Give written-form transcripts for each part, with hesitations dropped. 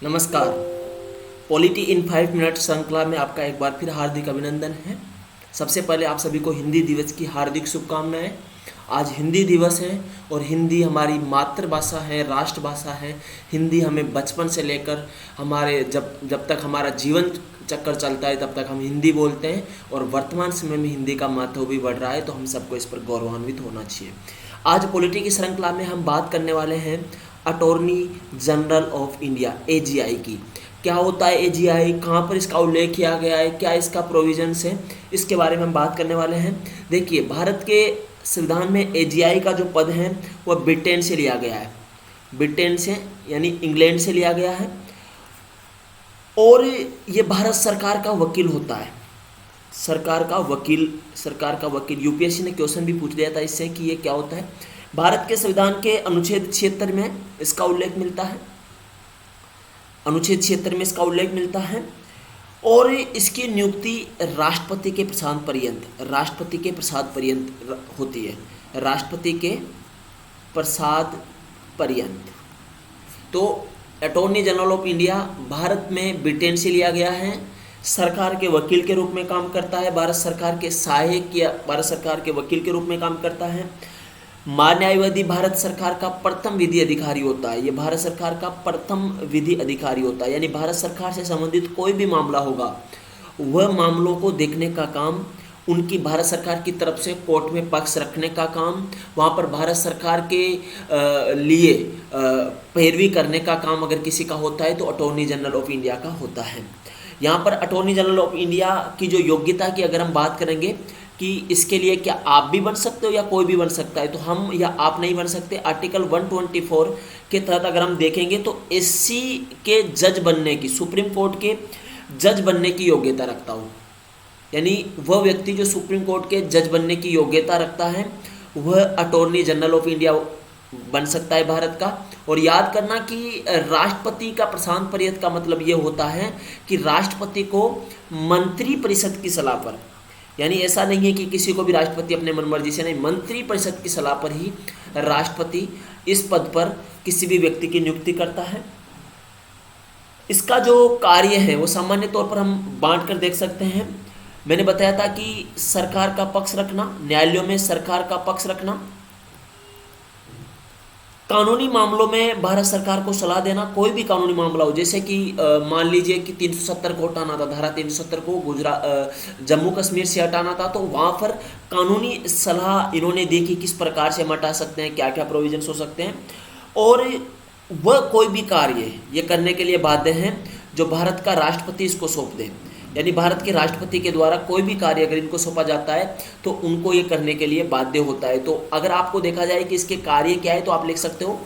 नमस्कार। पॉलिटी इन 5 मिनट श्रृंखला में आपका एक बार फिर हार्दिक अभिनंदन है। सबसे पहले आप सभी को हिंदी दिवस की हार्दिक शुभकामनाएं। आज हिंदी दिवस है और हिंदी हमारी मातृभाषा है, राष्ट्रभाषा है। हिंदी हमें बचपन से लेकर हमारे जब तक हमारा जीवन चक्कर चलता है तब तक हम हिंदी बोलते हैं और वर्तमान समय में हिंदी का महत्व भी बढ़ रहा है, तो हम सबको इस पर गौरवान्वित होना चाहिए। आज पॉलिटी की श्रृंखला में हम बात करने वाले हैं attorney general of India AGI की। क्या होता है एजीआई, कहाँ पर इसका उल्लेख किया गया है, क्या इसका प्रोविजंस है, इसके बारे में हम बात करने वाले हैं। देखिए, भारत के संविधान में एजीआई का जो पद है वह ब्रिटेन से लिया गया है। ब्रिटेन से यानी इंग्लैंड से लिया गया है और ये भारत सरकार का वकील होता है। सरकार का वकील यूपीएससी ने क्वेश्चन भी पूछ दिया था इससे कि ये क्या होता है। भारत के संविधान के अनुच्छेद 76 में इसका उल्लेख मिलता है। अनुच्छेद 76 में इसका उल्लेख मिलता है और इसकी नियुक्ति राष्ट्रपति के प्रसाद पर्यंत होती है। राष्ट्रपति के प्रसाद पर्यंत। तो attorney general of India Bharat में ब्रिटेन से लिया गया है। सरकार के वकील के रूप में काम करता है, भारत सरकार के सहायक या भारत सरकार के वकील के रूप में काम करता है। महान्यायवादी भारत सरकार का प्रथम विधि अधिकारी होता है। ये भारत सरकार का प्रथम विधि अधिकारी होता है, यानी भारत सरकार से संबंधित कोई भी मामला होगा वह मामलों को देखने का काम, उनकी भारत सरकार की तरफ से कोर्ट में पक्ष रखने का काम, वहाँ पर भारत सरकार के लिए पैरवी करने का काम अगर किसी का होता है तो अटॉर्नी जनरल ऑफ इंडिया का होता है। यहाँ पर अटॉर्नी जनरल ऑफ इंडिया की जो योग्यता की अगर हम बात करेंगे कि इसके लिए क्या आप भी बन सकते हो या कोई भी बन सकता है, तो हम या आप नहीं बन सकते। आर्टिकल 124 के तहत अगर हम देखेंगे तो एससी के जज बनने की, सुप्रीम कोर्ट के जज बनने की योग्यता रखता हो, यानी वह व्यक्ति जो सुप्रीम कोर्ट के जज बनने की योग्यता रखता है वह अटॉर्नी जनरल ऑफ इंडिया बन सकता है भारत का। और याद करना कि राष्ट्रपति का प्रशांत परिषद का मतलब ये होता है कि राष्ट्रपति को मंत्री परिषद की सलाह पर, यानी ऐसा नहीं है कि किसी को भी राष्ट्रपति अपने मनमर्जी से नहीं, मंत्री परिषद की सलाह पर ही राष्ट्रपति इस पद पर किसी भी व्यक्ति की नियुक्ति करता है। इसका जो कार्य है वो सामान्य तौर पर हम बांट कर देख सकते हैं। मैंने बताया था कि सरकार का पक्ष रखना, न्यायालयों में सरकार का पक्ष रखना, कानूनी मामलों में भारत सरकार को सलाह देना। कोई भी कानूनी मामला हो, जैसे कि मान लीजिए कि 370 को हटाना था, धारा 370 को जम्मू कश्मीर से हटाना था, तो वहाँ पर कानूनी सलाह इन्होंने दी कि किस प्रकार से हम हटा सकते हैं, क्या क्या प्रोविजंस हो सकते हैं। और वह कोई भी कार्य ये करने के लिए बाध्य हैं जो भारत का राष्ट्रपति इसको सौंप दे, यानी भारत के राष्ट्रपति के द्वारा कोई भी कार्य अगर इनको सौंपा जाता है तो उनको ये करने के लिए बाध्य होता है। तो अगर आपको देखा जाए कि इसके कार्य क्या है तो आप लिख सकते हो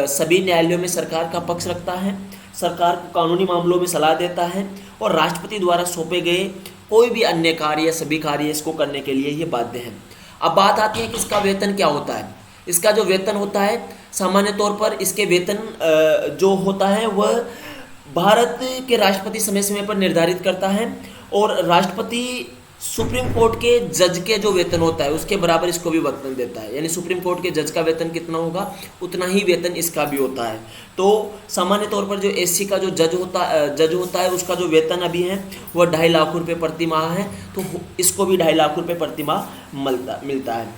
सभी न्यायालयों में सरकार का पक्ष रखता है, सरकार को कानूनी मामलों में सलाह देता है और राष्ट्रपति द्वारा सौंपे गए कोई भी अन्य कार्य या सभी कार्य इसको करने के लिए ये बाध्य हैं। अब बात आती है कि इसका वेतन क्या होता है। इसका जो वेतन होता है, सामान्य तौर पर इसके वेतन जो होता है वह भारत के राष्ट्रपति समय समय पर निर्धारित करता है और राष्ट्रपति सुप्रीम कोर्ट के जज के जो वेतन होता है उसके बराबर इसको भी वेतन देता है, यानी सुप्रीम कोर्ट के जज का वेतन कितना होगा उतना ही वेतन इसका भी होता है। तो सामान्य तौर पर जो एससी का जो जज होता है उसका जो वेतन अभी है वह 2.5 लाख रुपये प्रति माह है, तो इसको भी 2.5 लाख रुपये प्रति माह मिलता है।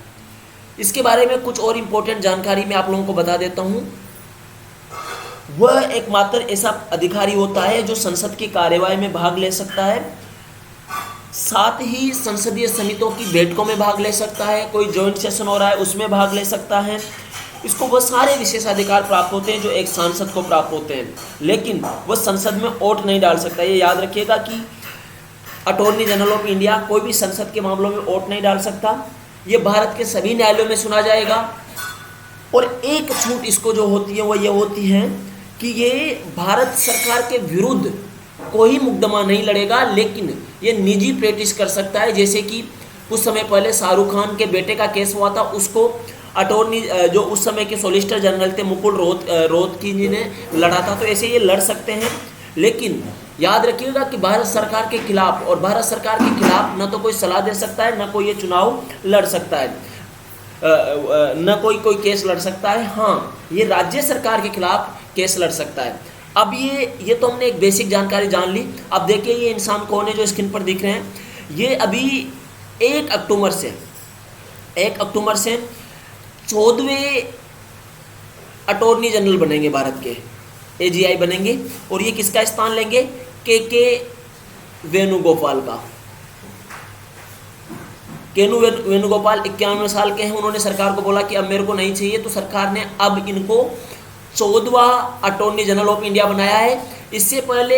इसके बारे में कुछ और इम्पोर्टेंट जानकारी मैं आप लोगों को बता देता हूँ। वह एकमात्र ऐसा अधिकारी होता है जो संसद की कार्यवाही में भाग ले सकता है, साथ ही संसदीय समितियों की बैठकों में भाग ले सकता है, कोई जॉइंट सेशन हो रहा है उसमें भाग ले सकता है। इसको वह सारे विशेषाधिकार प्राप्त होते हैं जो एक सांसद को प्राप्त होते हैं, लेकिन वह संसद में वोट नहीं डाल सकता। ये याद रखिएगा कि अटॉर्नी जनरल ऑफ इंडिया कोई भी संसद के मामलों में वोट नहीं डाल सकता। ये भारत के सभी न्यायालयों में सुना जाएगा। और एक छूट इसको जो होती है वह ये होती है कि ये भारत सरकार के विरुद्ध कोई मुकदमा नहीं लड़ेगा, लेकिन ये निजी प्रैक्टिस कर सकता है। जैसे कि कुछ समय पहले शाहरुख खान के बेटे का केस हुआ था, उसको अटॉर्नी जो उस समय के सॉलिसिटर जनरल थे मुकुल रोहतगी जी ने लड़ा था, तो ऐसे ये लड़ सकते हैं। लेकिन याद रखिएगा कि भारत सरकार के खिलाफ, और भारत सरकार के खिलाफ न तो कोई सलाह दे सकता है, न कोई ये चुनाव लड़ सकता है, न कोई केस लड़ सकता है। हाँ, ये राज्य सरकार के खिलाफ केस लड़ सकता है। अब ये तो हमने एक बेसिक जानकारी जान ली। अब देखिए ये इंसान कौन है जो स्क्रीन पर दिख रहे हैं। ये अभी 1 अक्टूबर से 14वें अटॉर्नी जनरल बनेंगे भारत के, एजीआई बनेंगे। और ये किसका स्थान लेंगे? के वेणुगोपाल का। वेणुगोपाल 91 साल के हैं। उन्होंने सरकार को बोला कि अब मेरे को नहीं चाहिए, तो सरकार ने अब इनको 14वां अटॉर्नी जनरल ऑफ इंडिया बनाया है। इससे पहले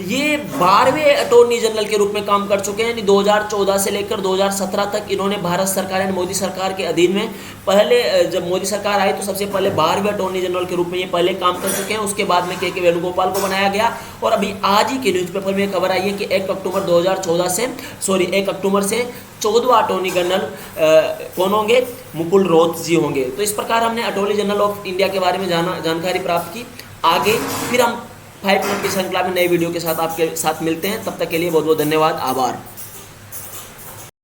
ये 12वें अटॉर्नी जनरल के रूप में काम कर चुके हैं, यानी 2014 से लेकर 2017 तक इन्होंने भारत सरकार यानी मोदी सरकार के अधीन में, पहले जब मोदी सरकार आई तो सबसे पहले 12वें अटॉर्नी जनरल के रूप में ये पहले काम कर चुके हैं। उसके बाद में के वेणुगोपाल को बनाया गया। और अभी आज ही के न्यूज़पेपर में खबर आई है कि 1 अक्टूबर से 14वां अटॉर्नी जनरल कौन होंगे? मुकुल रोहतगी जी होंगे। तो इस प्रकार हमने अटॉर्नी जनरल ऑफ इंडिया के बारे में जानकारी प्राप्त की। आगे फिर हम 5 मिनट की श्रृंखला में नए वीडियो के साथ आपके साथ मिलते हैं। तब तक के लिए बहुत बहुत धन्यवाद, आभार।